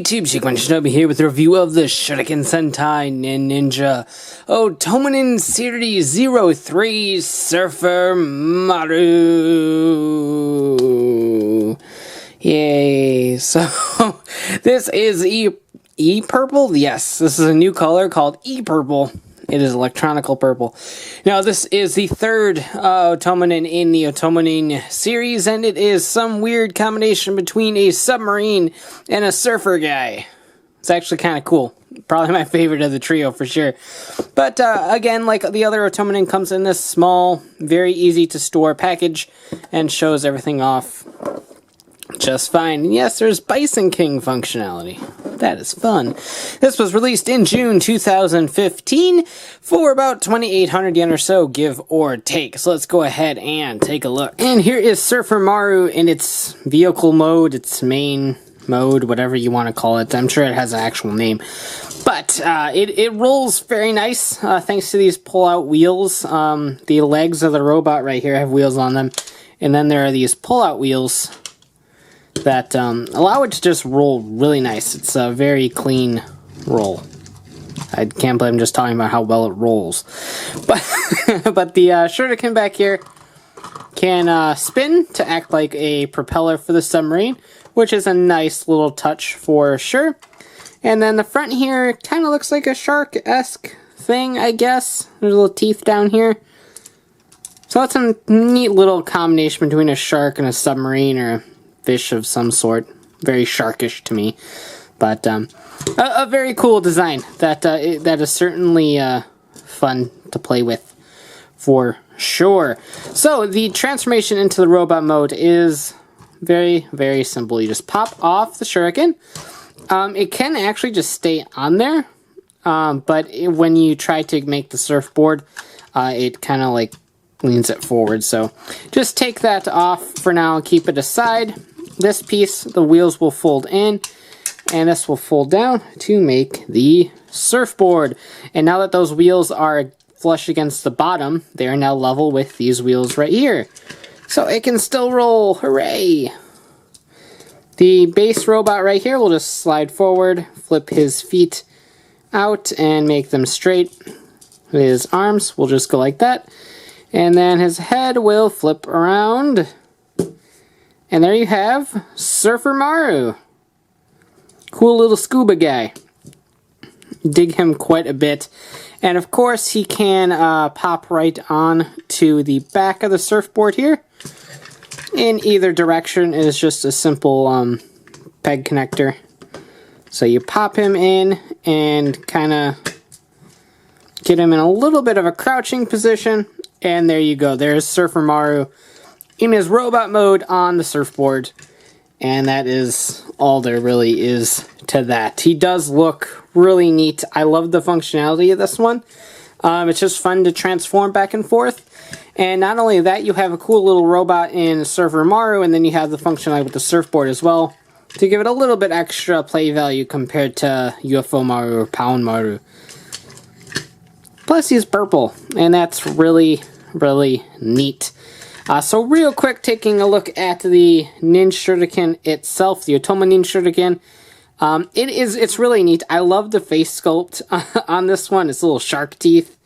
YouTube? Shuriken Shinobi here with a review of the Shuriken Sentai Ninninger Otomonin Series 03 Surfermaru. Yay. So, this is E-Purple? Yes, this is a new color called E-Purple. It is electronical purple. Now, this is the third Otomonin in the Otomonin series, and it is some weird combination between a submarine and a surfer guy. It's actually kind of cool. Probably my favorite of the trio for sure. But again, like the other Otomonin, comes in this small, very easy to store package and shows everything off just fine. And yes, there's Bison King functionality. That is fun. This was released in June 2015 for about 2,800 yen or so, give or take. So let's go ahead and take a look. And here is Surfermaru in its vehicle mode, its main mode, whatever you want to call it. I'm sure it has an actual name. But it rolls very nice thanks to these pull-out wheels. The legs of the robot right here have wheels on them. And then there are these pull-out wheels that allow it to just roll really nice. It's a very clean roll. I can't believe I'm just talking about how well it rolls. But but the Shuriken back here can spin to act like a propeller for the submarine, which is a nice little touch for sure. And then the front here kind of looks like a shark-esque thing, I guess. There's little teeth down here. So that's a neat little combination between a shark and a submarine, or a fish of some sort. Very sharkish to me, but a very cool design that that is certainly fun to play with for sure. So the transformation into the robot mode is very simple. You just pop off the Shuriken. It can actually just stay on there, but when you try to make the surfboard, it kind of like leans it forward. So just take that off for now and keep it aside. This piece, the wheels will fold in, and this will fold down to make the surfboard. And now that those wheels are flush against the bottom, they are now level with these wheels right here. So it can still roll, hooray! The base robot right here will just slide forward, flip his feet out, and make them straight. His arms will just go like that. And then his head will flip around. And there you have Surfermaru. Cool little scuba guy. Dig him quite a bit. And of course he can pop right on to the back of the surfboard here. In either direction is just a simple peg connector. So you pop him in and kind of get him in a little bit of a crouching position. And there you go. There's Surfermaru in his robot mode on the surfboard, and that is all there really is to that. He does look really neat. I love the functionality of this one. It's just fun to transform back and forth, and not only that, you have a cool little robot in Surfermaru, and then you have the functionality with the surfboard as well, to give it a little bit extra play value compared to UFO Maru or Pound Maru. Plus he's purple, and that's really neat. So real quick, taking a look at the Shuriken itself, the Otomonin Shuriken. It's really neat. I love the face sculpt on this one. It's little shark teeth,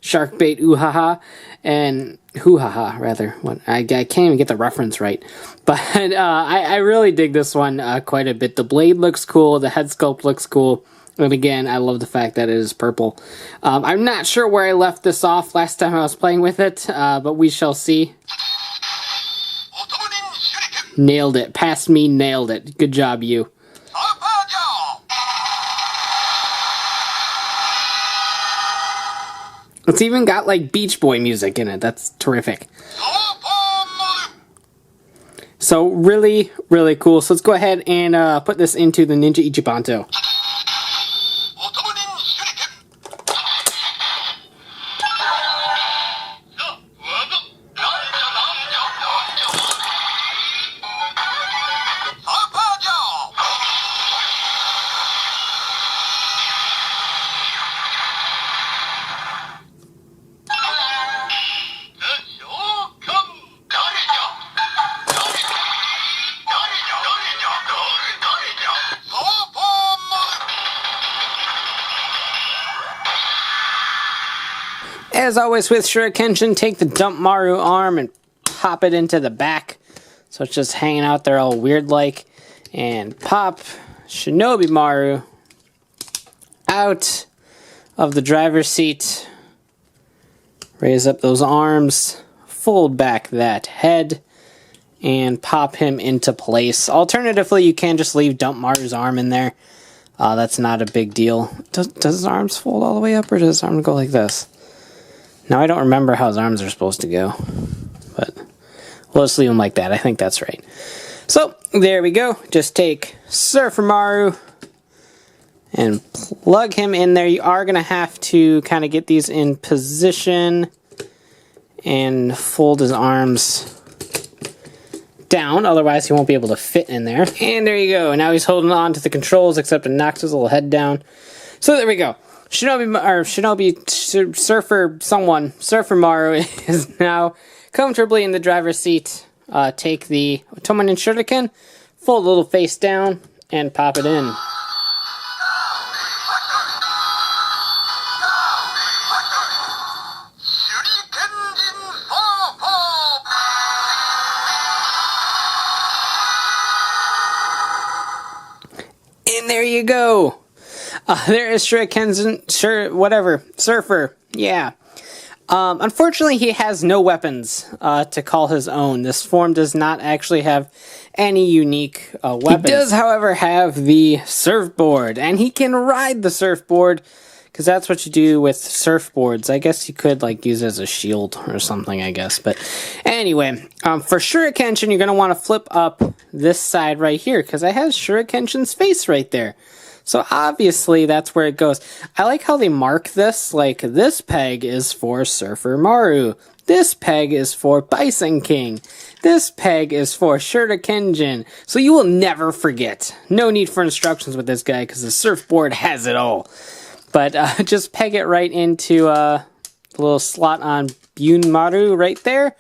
shark bait, ooh-ha-ha, and hoo-ha-ha, rather. What I can't even get the reference right. But I really dig this one quite a bit. The blade looks cool, the head sculpt looks cool. And again, I love the fact that it is purple. I'm not sure where I left this off last time I was playing with it, but we shall see. Nailed it. Past me, nailed it. Good job, you. It's even got, like, Beach Boy music in it. That's terrific. So, really cool. So let's go ahead and put this into the Ninja Ichibanto. As always with Shurikenjin, take the Dump Maru arm and pop it into the back. So it's just hanging out there all weird like. And pop Shinobi Maru out of the driver's seat. Raise up those arms. Fold back that head. And pop him into place. Alternatively, you can just leave Dump Maru's arm in there. That's not a big deal. Does his arms fold all the way up, or does his arm go like this? Now, I don't remember how his arms are supposed to go. But we'll just leave him like that. I think that's right. So, there we go. Just take Surfermaru and plug him in there. You are going to have to kind of get these in position and fold his arms down, otherwise he won't be able to fit in there. And there you go. Now he's holding on to the controls, except it knocks his little head down. So there we go. Surfermaru is now comfortably in the driver's seat. Take the Otomonin Shuriken, fold the little face down, and pop it in. And there you go. There is Shurikenjin, Surfer. Yeah. Unfortunately, he has no weapons to call his own. This form does not actually have any unique weapons. He does, however, have the surfboard, and he can ride the surfboard, because that's what you do with surfboards. I guess you could like use it as a shield or something, I guess. But anyway, for Shurikenjin, you're going to want to flip up this side right here, because it has Shurikenjin's face right there. So obviously that's where it goes. I like how they mark this, like this peg is for Surfermaru. This peg is for Bison King. This peg is for Shurikenjin. So you will never forget. No need for instructions with this guy, because the surfboard has it all. But just peg it right into the little slot on Bunmaru right there.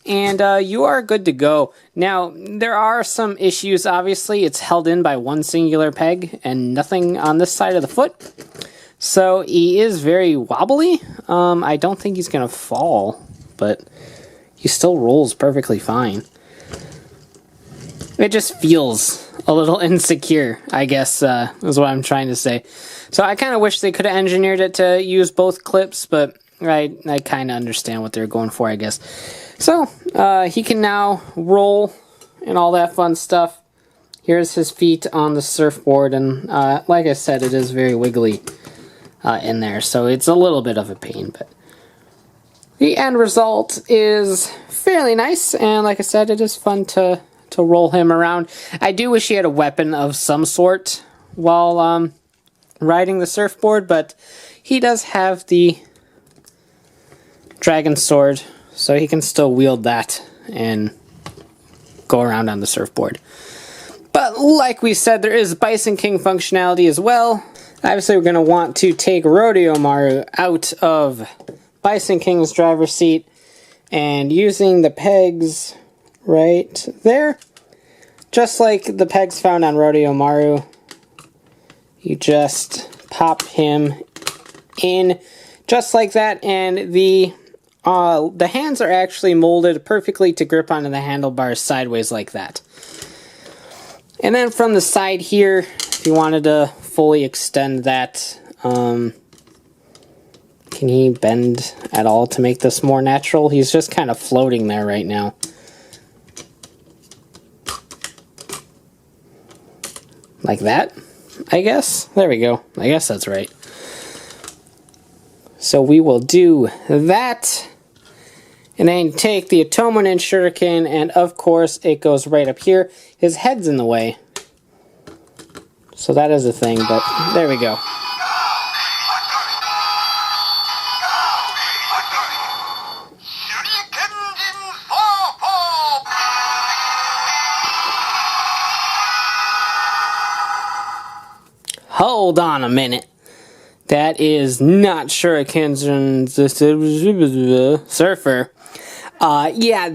And you are good to go. Now, there are some issues, obviously. It's held in by one singular peg and nothing on this side of the foot. So he is very wobbly. I don't think he's going to fall, but he still rolls perfectly fine. It just feels a little insecure, I guess, is what I'm trying to say. So I kind of wish they could have engineered it to use both clips, but I kind of understand what they're going for, I guess. So, he can now roll and all that fun stuff. Here's his feet on the surfboard, and like I said, it is very wiggly in there, so it's a little bit of a pain, but the end result is fairly nice, and like I said, it is fun to roll him around. I do wish he had a weapon of some sort while riding the surfboard, but he does have the dragon sword, so he can still wield that and go around on the surfboard. But like we said, there is Bison King functionality as well. Obviously, we're going to want to take Rodeo Maru out of Bison King's driver's seat, and using the pegs right there, just like the pegs found on Rodeo Maru, you just pop him in just like that, and the hands are actually molded perfectly to grip onto the handlebars sideways like that. And then from the side here, if you wanted to fully extend that, can he bend at all to make this more natural? He's just kind of floating there right now. Like that, I guess? There we go. I guess that's right. So we will do that. And then take the Otomonin Shuriken, and of course it goes right up here. His head's in the way. So that is a thing, but there we go. Hold on a minute. That is not Shurikenjin Surfer. Yeah,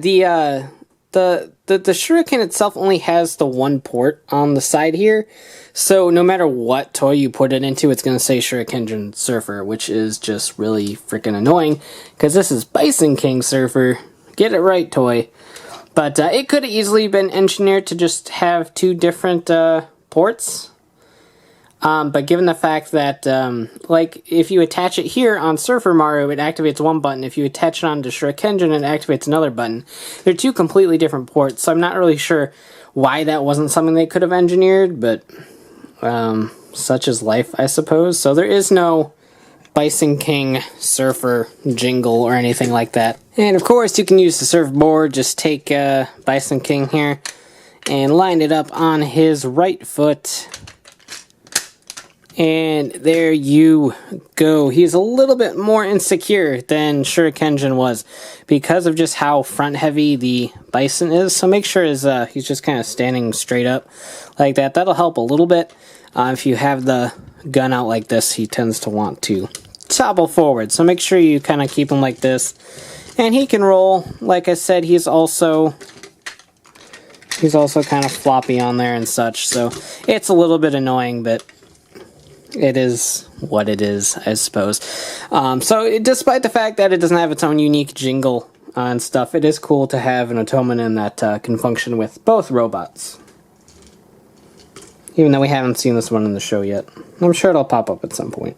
the Shuriken itself only has the one port on the side here, so no matter what toy you put it into, it's going to say Shurikenjin Surfer, which is just really freaking annoying, because this is Bison King Surfer. Get it right, toy. But it could have easily been engineered to just have two different ports. But given the fact that, like, if you attach it here on Surfermaru, it activates one button. If you attach it onto Shurikenjin, it activates another button. They're two completely different ports, so I'm not really sure why that wasn't something they could have engineered, but such is life, I suppose. So there is no Bison King Surfer jingle or anything like that. And of course, you can use the surfboard. Just take Bison King here and line it up on his right foot. And there you go. He's a little bit more insecure than Shurikenjin was because of just how front heavy the Bison is. So make sure he's just kind of standing straight up like that. That'll help a little bit. If you have the gun out like this, he tends to want to topple forward. So make sure you kind of keep him like this. And he can roll. Like I said, he's also kind of floppy on there and such. So it's a little bit annoying, but it is what it is, I suppose. So despite the fact that it doesn't have its own unique jingle and stuff, it is cool to have an Otomonin that can function with both robots. Even though we haven't seen this one in the show yet. I'm sure it'll pop up at some point.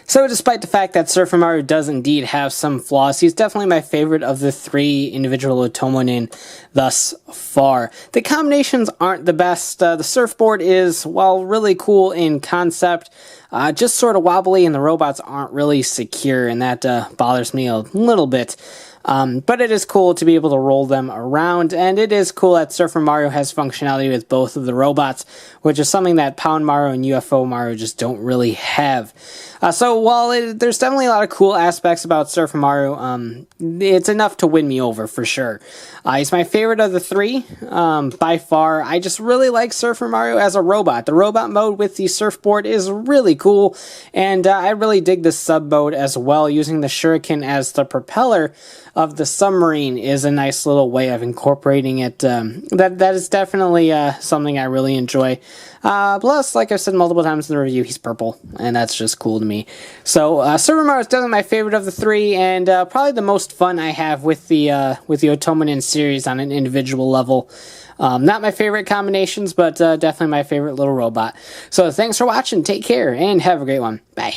So despite the fact that Surfermaru does indeed have some flaws, he's definitely my favorite of the three individual Otomonin thus far. The combinations aren't the best. The surfboard is, while really cool in concept, just sort of wobbly, and the robots aren't really secure, and that bothers me a little bit. But it is cool to be able to roll them around, and it is cool that Surfermaru has functionality with both of the robots, which is something that Pound Maru and UFO Maru just don't really have. So while there's definitely a lot of cool aspects about Surfermaru, it's enough to win me over for sure. He's my favorite of the three, by far. I just really like Surfermaru as a robot. The robot mode with the surfboard is really cool, and I really dig the sub mode as well. Using the Shuriken as the propeller of the submarine is a nice little way of incorporating it. That is definitely something I really enjoy. Plus, like I've said multiple times in the review, he's purple, and that's just cool to me. So, Surfermaru is definitely my favorite of the three, and probably the most fun I have with the Otomonin series on an individual level. Not my favorite combinations, but definitely my favorite little robot. So, thanks for watching, take care, and have a great one. Bye.